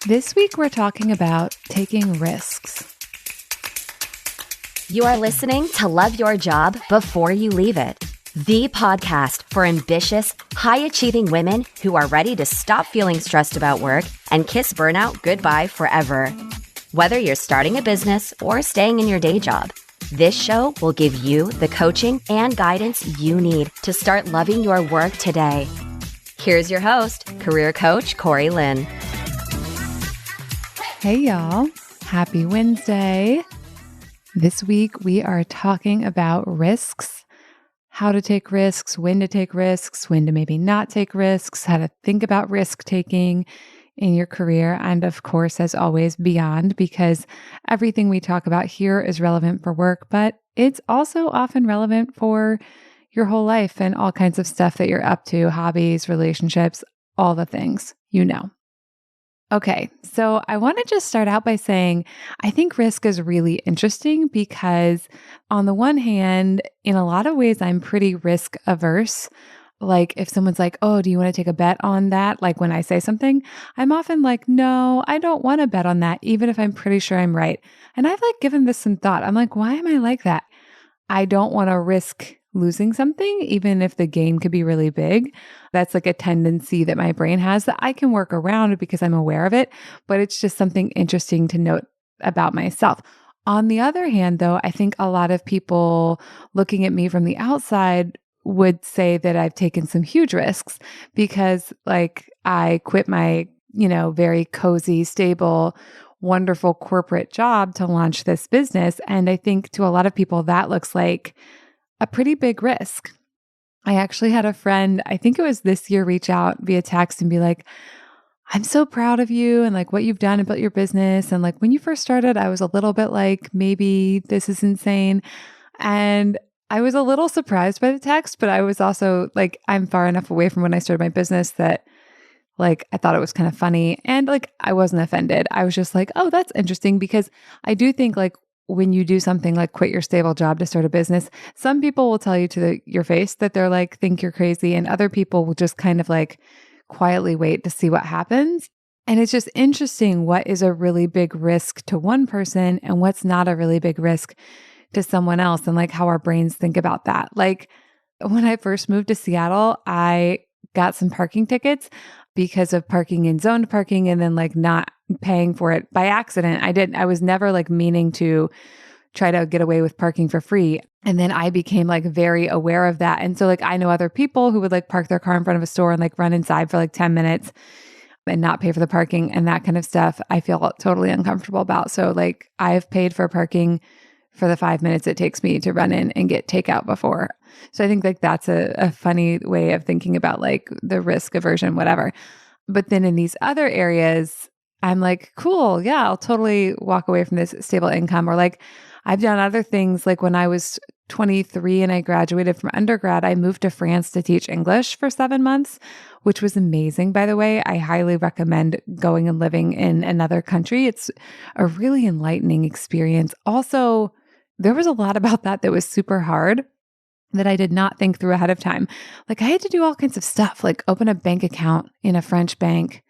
This week, we're talking about taking risks. You are listening to Love Your Job Before You Leave It, the podcast for ambitious, high-achieving women who are ready to stop feeling stressed about work and kiss burnout goodbye forever. Whether you're starting a business or staying in your day job, this show will give you the coaching and guidance you need to start loving your work today. Here's your host, career coach Corey Lynn. Hey, y'all. Happy Wednesday. This week, we are talking about risks, how to take risks, when to maybe not take risks, how to think about risk taking in your career, and of course, as always, beyond, because everything we talk about here is relevant for work, but it's also often relevant for your whole life and all kinds of stuff that you're up to, hobbies, relationships, all the things, you know. Okay, so I want to just start out by saying I think risk is really interesting because on the one hand, in a lot of ways, I'm pretty risk averse. Like if someone's like, oh, do you want to take a bet on that? Like when I say something, I'm often like, no, I don't want to bet on that, even if I'm pretty sure I'm right. And I've like given this some thought. I'm like, why am I like that? I don't want to risk losing something, even if the gain could be really big. That's like a tendency that my brain has that I can work around because I'm aware of it, but it's just something interesting to note about myself. On the other hand, though, I think a lot of people looking at me from the outside would say that I've taken some huge risks because like I quit my, very cozy, stable, wonderful corporate job to launch this business. And I think to a lot of people, that looks like a pretty big risk. I actually had a friend, I think it was this year, reach out via text and be like, I'm so proud of you and like what you've done and built your business. And like when you first started, I was a little bit like, maybe this is insane. And I was a little surprised by the text, but I was also like, I'm far enough away from when I started my business that like, I thought it was kind of funny and like, I wasn't offended. I was just like, oh, that's interesting because I do think like when you do something like quit your stable job to start a business, some people will tell you to your face that they're like, think you're crazy. And other people will just kind of like quietly wait to see what happens. And it's just interesting what is a really big risk to one person and what's not a really big risk to someone else and like how our brains think about that. Like when I first moved to Seattle, I got some parking tickets because of parking in zoned parking and then like not paying for it by accident. I was never like meaning to try to get away with parking for free. And then I became like very aware of that. And so like I know other people who would like park their car in front of a store and like run inside for like 10 minutes and not pay for the parking and that kind of stuff. I feel totally uncomfortable about. So like I've paid for parking for the 5 minutes it takes me to run in and get takeout before. So I think like that's a funny way of thinking about like the risk aversion, whatever. But then in these other areas, I'm like, cool, yeah, I'll totally walk away from this stable income. Or like I've done other things like when I was 23 and I graduated from undergrad, I moved to France to teach English for 7 months, which was amazing, by the way. I highly recommend going and living in another country. It's a really enlightening experience. Also, there was a lot about that was super hard that I did not think through ahead of time. Like I had to do all kinds of stuff, like open a bank account in a French bank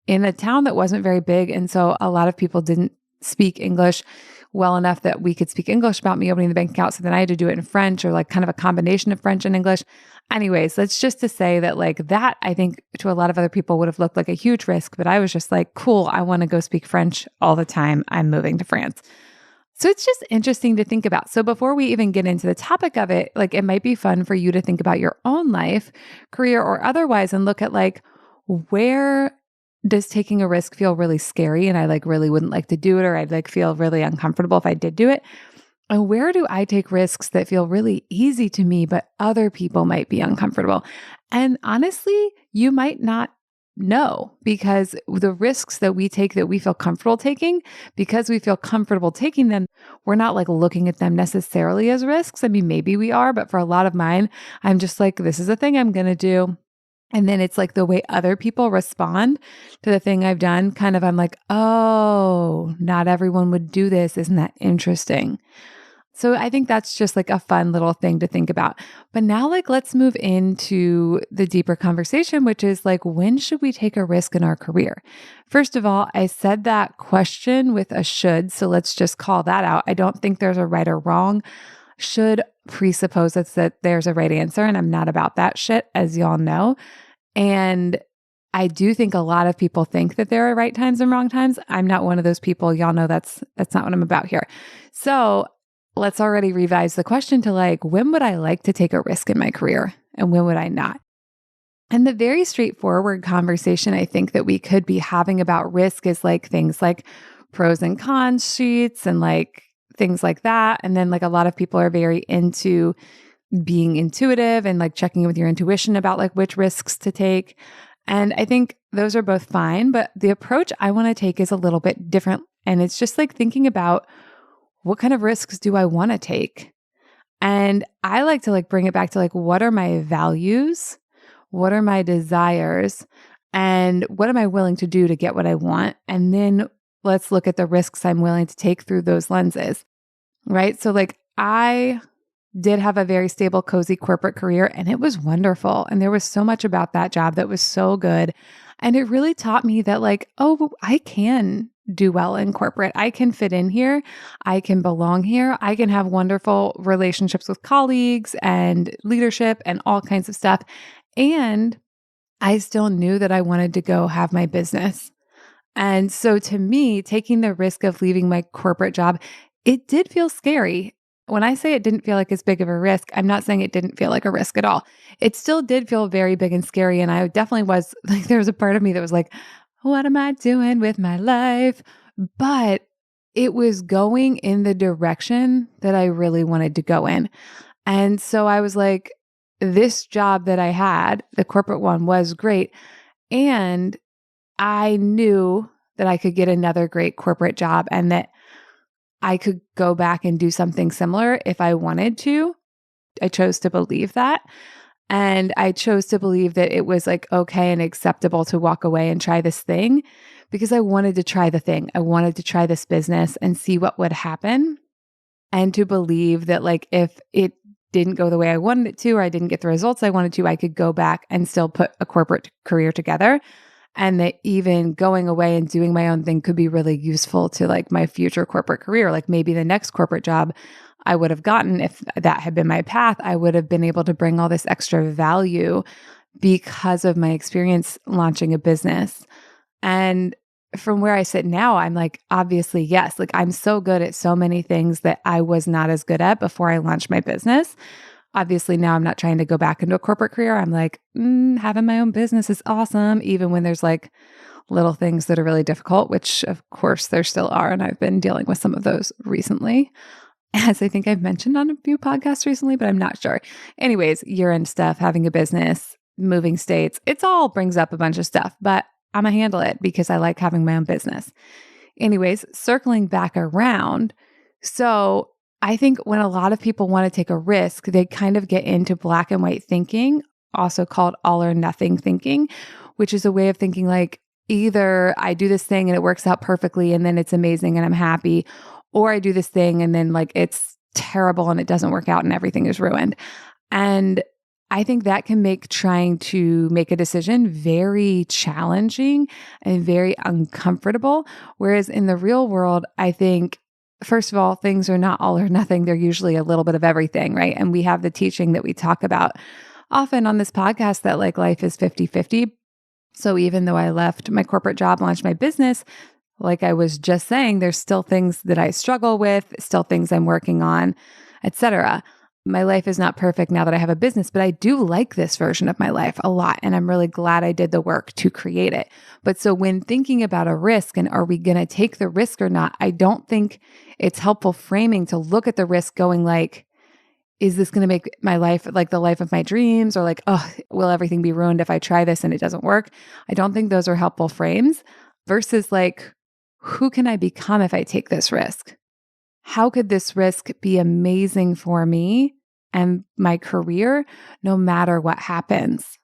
in a town that wasn't very big. And so a lot of people didn't speak English well enough that we could speak English about me opening the bank account. So then I had to do it in French or like kind of a combination of French and English. Anyways, that's just to say that like that, I think to a lot of other people would have looked like a huge risk, but I was just like, cool, I want to go speak French all the time. I'm moving to France. So it's just interesting to think about. So before we even get into the topic of it, like it might be fun for you to think about your own life, career or otherwise, and look at like, where does taking a risk feel really scary? And I like really wouldn't like to do it, or I'd like feel really uncomfortable if I did do it. And where do I take risks that feel really easy to me, but other people might be uncomfortable? And honestly, you might not know, because the risks that we take that we feel comfortable taking, because we feel comfortable taking them, we're not like looking at them necessarily as risks. I mean, maybe we are, but for a lot of mine, I'm just like, this is a thing I'm going to do. And then it's like the way other people respond to the thing I've done, kind of, I'm like, oh, not everyone would do this. Isn't that interesting? So I think that's just like a fun little thing to think about. But now, like, let's move into the deeper conversation, which is like, when should we take a risk in our career? First of all, I said that question with a should. So let's just call that out. I don't think there's a right or wrong. Should presupposes that there's a right answer. And I'm not about that shit, as y'all know. And I do think a lot of people think that there are right times and wrong times. I'm not one of those people. Y'all know that's not what I'm about here. So let's already revise the question to like, when would I like to take a risk in my career and when would I not? And the very straightforward conversation I think that we could be having about risk is like things like pros and cons sheets and like things like that. And then like a lot of people are very into being intuitive and like checking in with your intuition about like which risks to take. And I think those are both fine, but the approach I want to take is a little bit different. And it's just like thinking about, what kind of risks do I want to take? And I like to like bring it back to like, what are my values? What are my desires? And what am I willing to do to get what I want? And then let's look at the risks I'm willing to take through those lenses, right? So like I did have a very stable, cozy corporate career and it was wonderful. And there was so much about that job that was so good. And it really taught me that like, oh, I can do well in corporate. I can fit in here. I can belong here. I can have wonderful relationships with colleagues and leadership and all kinds of stuff. And I still knew that I wanted to go have my business. And so to me, taking the risk of leaving my corporate job, it did feel scary. When I say it didn't feel like as big of a risk, I'm not saying it didn't feel like a risk at all. It still did feel very big and scary. And I definitely was like, there was a part of me that was like, what am I doing with my life? But it was going in the direction that I really wanted to go in. And so I was like, this job that I had, the corporate one, was great. And I knew that I could get another great corporate job and that I could go back and do something similar if I wanted to. I chose to believe that. And I chose to believe that it was like okay and acceptable to walk away and try this thing because I wanted to try the thing. I wanted to try this business and see what would happen. And to believe that like if it didn't go the way I wanted it to, or I didn't get the results I wanted to, I could go back and still put a corporate career together. And that even going away and doing my own thing could be really useful to like my future corporate career. Like maybe the next corporate job I would have gotten, if that had been my path, I would have been able to bring all this extra value because of my experience launching a business. And from where I sit now, I'm like, obviously, yes, like I'm so good at so many things that I was not as good at before I launched my business. Obviously, now I'm not trying to go back into a corporate career. I'm like, having my own business is awesome, even when there's like little things that are really difficult, which of course there still are. And I've been dealing with some of those recently, as I think I've mentioned on a few podcasts recently, but I'm not sure. Anyways, year-end stuff, having a business, moving states, it's all brings up a bunch of stuff, but I'm going to handle it because I like having my own business. Anyways, circling back around. So I think when a lot of people want to take a risk, they kind of get into black and white thinking, also called all or nothing thinking, which is a way of thinking like either I do this thing and it works out perfectly and then it's amazing and I'm happy, or I do this thing and then like it's terrible and it doesn't work out and everything is ruined. And I think that can make trying to make a decision very challenging and very uncomfortable. Whereas in the real world, I think, first of all, things are not all or nothing. They're usually a little bit of everything, right? And we have the teaching that we talk about often on this podcast that like life is 50-50. So even though I left my corporate job, launched my business, like I was just saying, there's still things that I struggle with, still things I'm working on, etc. My life is not perfect now that I have a business, but I do like this version of my life a lot. And I'm really glad I did the work to create it. But so when thinking about a risk and are we going to take the risk or not, I don't think it's helpful framing to look at the risk going like, is this going to make my life like the life of my dreams? Or like, oh, will everything be ruined if I try this and it doesn't work? I don't think those are helpful frames versus like, who can I become if I take this risk? How could this risk be amazing for me and my career, no matter what happens?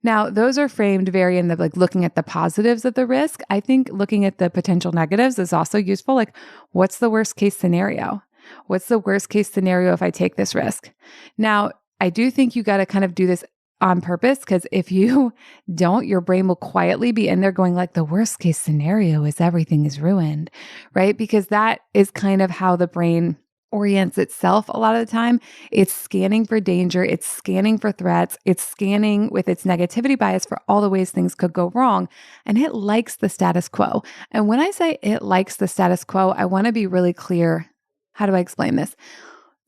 Now, those are framed very in the like looking at the positives of the risk. I think looking at the potential negatives is also useful. Like, what's the worst case scenario? What's the worst case scenario if I take this risk? Now, I do think you got to kind of do this on purpose, because if you don't, your brain will quietly be in there going like, the worst case scenario is everything is ruined, right? Because that is kind of how the brain orients itself a lot of the time. It's scanning for danger, it's scanning for threats, it's scanning with its negativity bias for all the ways things could go wrong, and it likes the status quo. And when I say it likes the status quo, I want to be really clear. How do I explain this?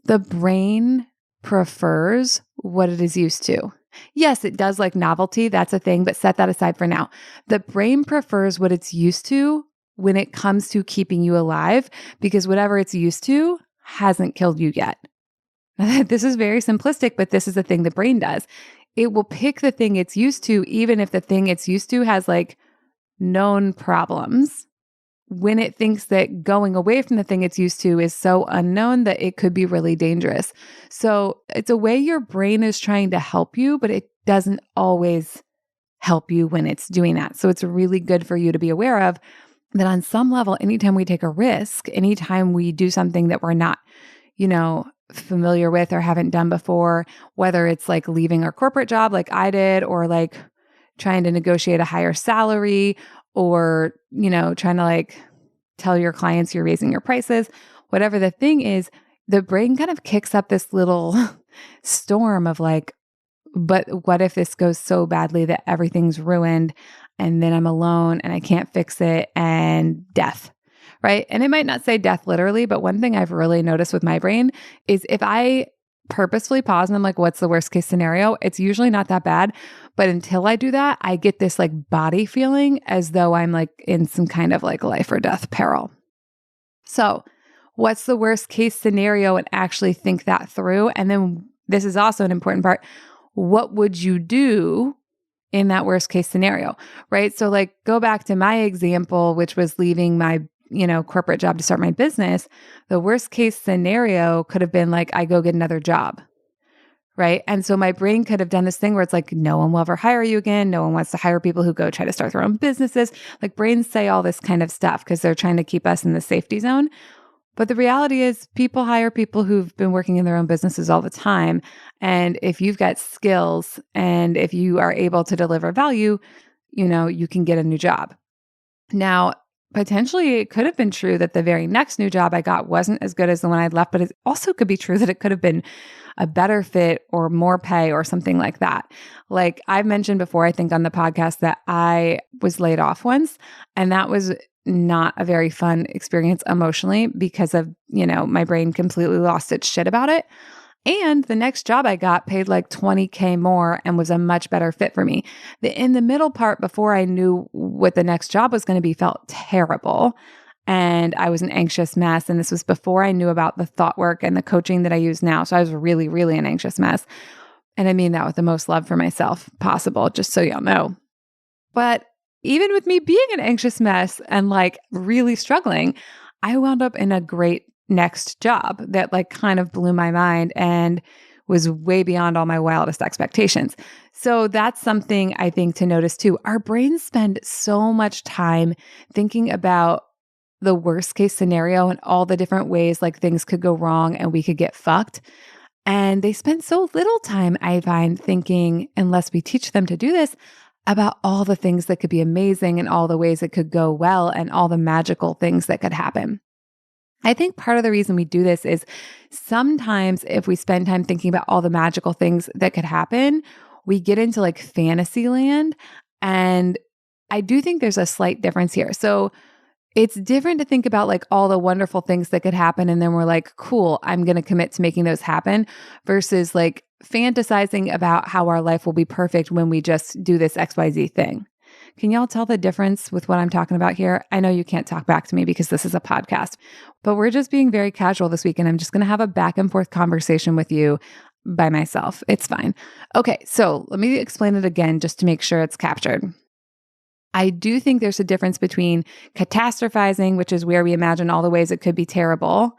The brain prefers what it is used to. Yes, it does like novelty, that's a thing, but set that aside for now. The brain prefers what it's used to when it comes to keeping you alive, because whatever it's used to hasn't killed you yet. This is very simplistic, but this is the thing the brain does. It will pick the thing it's used to, even if the thing it's used to has like known problems, when it thinks that going away from the thing it's used to is so unknown that it could be really dangerous. So it's a way your brain is trying to help you, but it doesn't always help you when it's doing that. So it's really good for you to be aware of that on some level, anytime we take a risk, anytime we do something that we're not, familiar with or haven't done before, whether it's like leaving our corporate job like I did, or like trying to negotiate a higher salary, or, trying to like tell your clients you're raising your prices, whatever the thing is, the brain kind of kicks up this little storm of like, but what if this goes so badly that everything's ruined and then I'm alone and I can't fix it, and death, right? And it might not say death literally, but one thing I've really noticed with my brain is if I purposefully pause and I'm like, what's the worst case scenario? It's usually not that bad. But until I do that, I get this like body feeling as though I'm like in some kind of like life or death peril. So what's the worst case scenario, and actually think that through. And then this is also an important part. What would you do in that worst case scenario, right? So like go back to my example, which was leaving my corporate job to start my business. The worst case scenario could have been like, I go get another job, right? And so my brain could have done this thing where it's like, no one will ever hire you again. No one wants to hire people who go try to start their own businesses. Like brains say all this kind of stuff because they're trying to keep us in the safety zone. But the reality is people hire people who've been working in their own businesses all the time. And if you've got skills and if you are able to deliver value, you can get a new job. Now, potentially, it could have been true that the very next new job I got wasn't as good as the one I'd left, but it also could be true that it could have been a better fit or more pay or something like that. Like I've mentioned before, I think on the podcast, that I was laid off once, and that was not a very fun experience emotionally because of, my brain completely lost its shit about it. And the next job I got paid like $20K more and was a much better fit for me. In the middle part, before I knew what the next job was going to be, felt terrible. And I was an anxious mess. And this was before I knew about the thought work and the coaching that I use now. So I was really, really an anxious mess. And I mean that with the most love for myself possible, just so y'all know. But even with me being an anxious mess and like really struggling, I wound up in a great next job that like kind of blew my mind and was way beyond all my wildest expectations. So that's something I think to notice too. Our brains spend so much time thinking about the worst case scenario and all the different ways like things could go wrong and we could get fucked. And they spend so little time, I find, thinking, unless we teach them to do this, about all the things that could be amazing and all the ways it could go well and all the magical things that could happen. I think part of the reason we do this is sometimes if we spend time thinking about all the magical things that could happen, we get into like fantasy land. And I do think there's a slight difference here. So it's different to think about like all the wonderful things that could happen. And then we're like, cool, I'm going to commit to making those happen, versus like fantasizing about how our life will be perfect when we just do this XYZ thing. Can y'all tell the difference with what I'm talking about here? I know you can't talk back to me because this is a podcast, but we're just being very casual this week, and I'm just going to have a back and forth conversation with you by myself. It's fine. Okay, so let me explain it again just to make sure it's captured. I do think there's a difference between catastrophizing, which is where we imagine all the ways it could be terrible,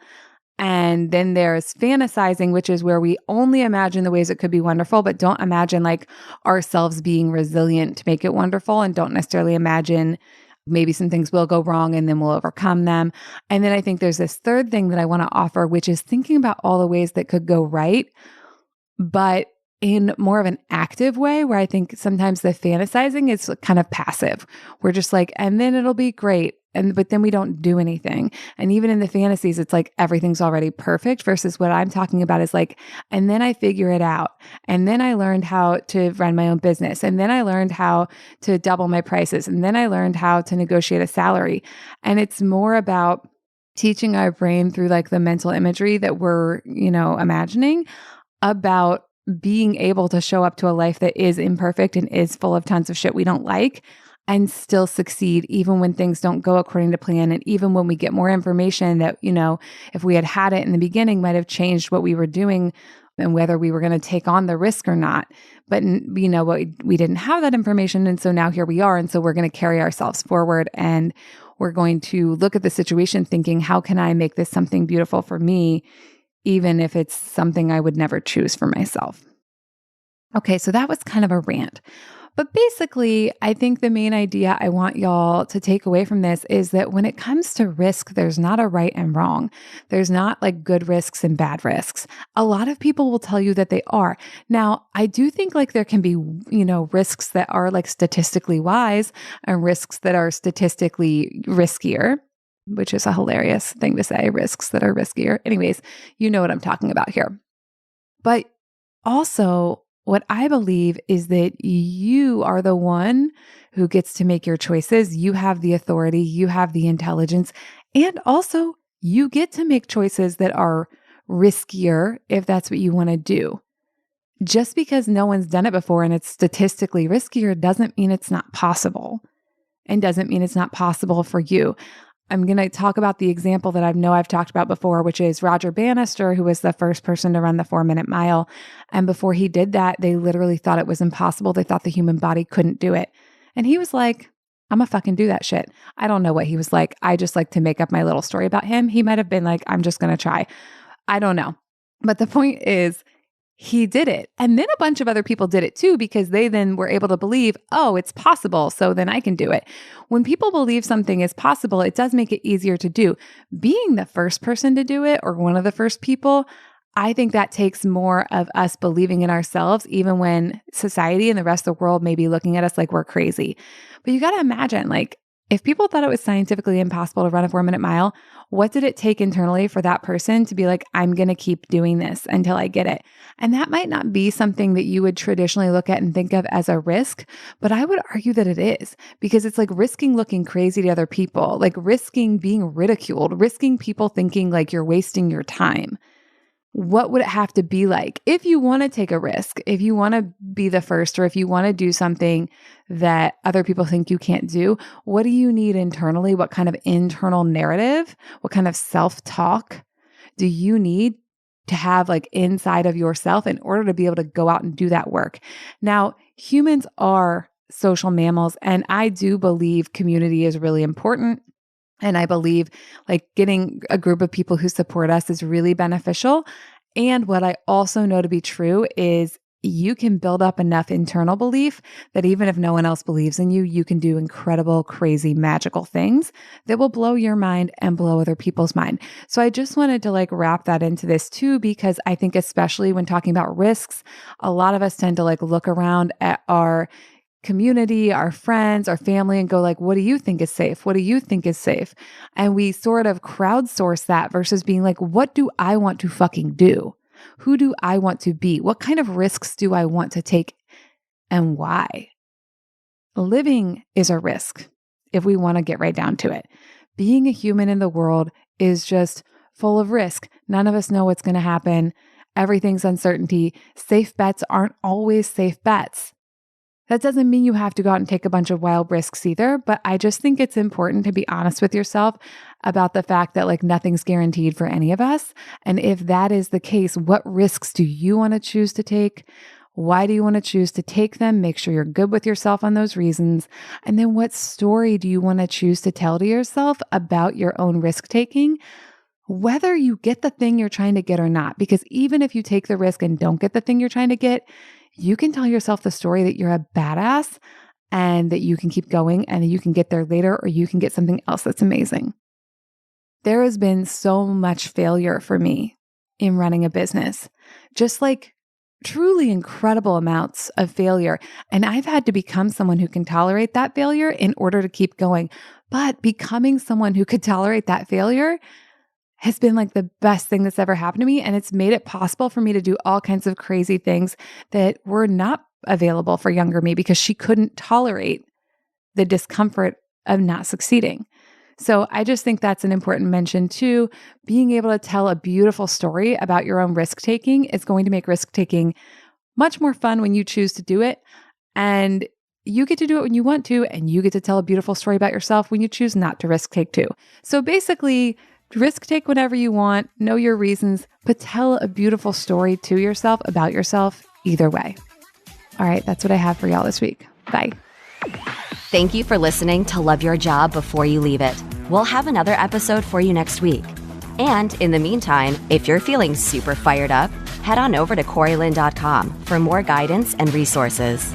and then there's fantasizing, which is where we only imagine the ways it could be wonderful, but don't imagine like ourselves being resilient to make it wonderful, and don't necessarily imagine maybe some things will go wrong and then we'll overcome them. And then I think there's this third thing that I want to offer, which is thinking about all the ways that could go right, but in more of an active way, where I think sometimes the fantasizing is kind of passive. We're just like, and then it'll be great. But then we don't do anything. And even in the fantasies, it's like everything's already perfect, versus what I'm talking about is like, and then I figure it out. And then I learned how to run my own business. And then I learned how to double my prices. And then I learned how to negotiate a salary. And it's more about teaching our brain through like the mental imagery that we're, imagining, about being able to show up to a life that is imperfect and is full of tons of shit we don't like, and still succeed even when things don't go according to plan. And even when we get more information that, if we had it in the beginning, might have changed what we were doing and whether we were going to take on the risk or not. But, we didn't have that information. And so now here we are. And so we're going to carry ourselves forward, and we're going to look at the situation thinking, how can I make this something beautiful for me, even if it's something I would never choose for myself? Okay, so that was kind of a rant. But basically, I think the main idea I want y'all to take away from this is that when it comes to risk, there's not a right and wrong. There's not like good risks and bad risks. A lot of people will tell you that they are. Now, I do think like there can be, risks that are like statistically wise and risks that are statistically riskier, which is a hilarious thing to say, risks that are riskier. Anyways, you know what I'm talking about here. But also, what I believe is that you are the one who gets to make your choices. You have the authority, you have the intelligence, and also you get to make choices that are riskier if that's what you want to do. Just because no one's done it before and it's statistically riskier doesn't mean it's not possible, and doesn't mean it's not possible for you. I'm going to talk about the example that I've talked about before, which is Roger Bannister, who was the first person to run the 4-minute mile. And before he did that, they literally thought it was impossible. They thought the human body couldn't do it. And he was like, I'm gonna fucking do that shit. I don't know what he was like. I just like to make up my little story about him. He might have been like, I'm just going to try. I don't know. But the point is, he did it. And then a bunch of other people did it too, because they then were able to believe, oh, it's possible, so then I can do it. When people believe something is possible, it does make it easier to do. Being the first person to do it, or one of the first people, I think that takes more of us believing in ourselves, even when society and the rest of the world may be looking at us like we're crazy. But you got to imagine, like, if people thought it was scientifically impossible to run a 4-minute mile, what did it take internally for that person to be like, I'm going to keep doing this until I get it? And that might not be something that you would traditionally look at and think of as a risk, but I would argue that it is, because it's like risking looking crazy to other people, like risking being ridiculed, risking people thinking like you're wasting your time. What would it have to be like if you want to take a risk, if you want to be the first, or if you want to do something that other people think you can't do? What do you need internally? What kind of internal narrative, what kind of self-talk do you need to have like inside of yourself in order to be able to go out and do that work? Now, humans are social mammals, and I do believe community is really important. And I believe like getting a group of people who support us is really beneficial. And what I also know to be true is you can build up enough internal belief that even if no one else believes in you, you can do incredible, crazy, magical things that will blow your mind and blow other people's mind. So I just wanted to like wrap that into this too, because I think especially when talking about risks, a lot of us tend to like look around at our community, our friends, our family, and go like, what do you think is safe? What do you think is safe? And we sort of crowdsource that versus being like, what do I want to fucking do? Who do I want to be? What kind of risks do I want to take, and why? Living is a risk if we want to get right down to it. Being a human in the world is just full of risk. None of us know what's going to happen. Everything's uncertainty. Safe bets aren't always safe bets. That doesn't mean you have to go out and take a bunch of wild risks either, but I just think it's important to be honest with yourself about the fact that like nothing's guaranteed for any of us. And if that is the case, what risks do you want to choose to take? Why do you want to choose to take them? Make sure you're good with yourself on those reasons. And then what story do you want to choose to tell to yourself about your own risk taking? Whether you get the thing you're trying to get or not, because even if you take the risk and don't get the thing you're trying to get, you can tell yourself the story that you're a badass and that you can keep going and that you can get there later, or you can get something else that's amazing. There has been so much failure for me in running a business, just like truly incredible amounts of failure. And I've had to become someone who can tolerate that failure in order to keep going. But becoming someone who could tolerate that failure has been like the best thing that's ever happened to me. And it's made it possible for me to do all kinds of crazy things that were not available for younger me because she couldn't tolerate the discomfort of not succeeding. So I just think that's an important mention too. Being able to tell a beautiful story about your own risk-taking is going to make risk-taking much more fun when you choose to do it. And you get to do it when you want to, and you get to tell a beautiful story about yourself when you choose not to risk-take too. So basically, risk-take whenever you want, know your reasons, but tell a beautiful story to yourself about yourself either way. All right, that's what I have for y'all this week. Bye. Thank you for listening to Love Your Job Before You Leave It. We'll have another episode for you next week. And in the meantime, if you're feeling super fired up, head on over to CoreyLynn.com for more guidance and resources.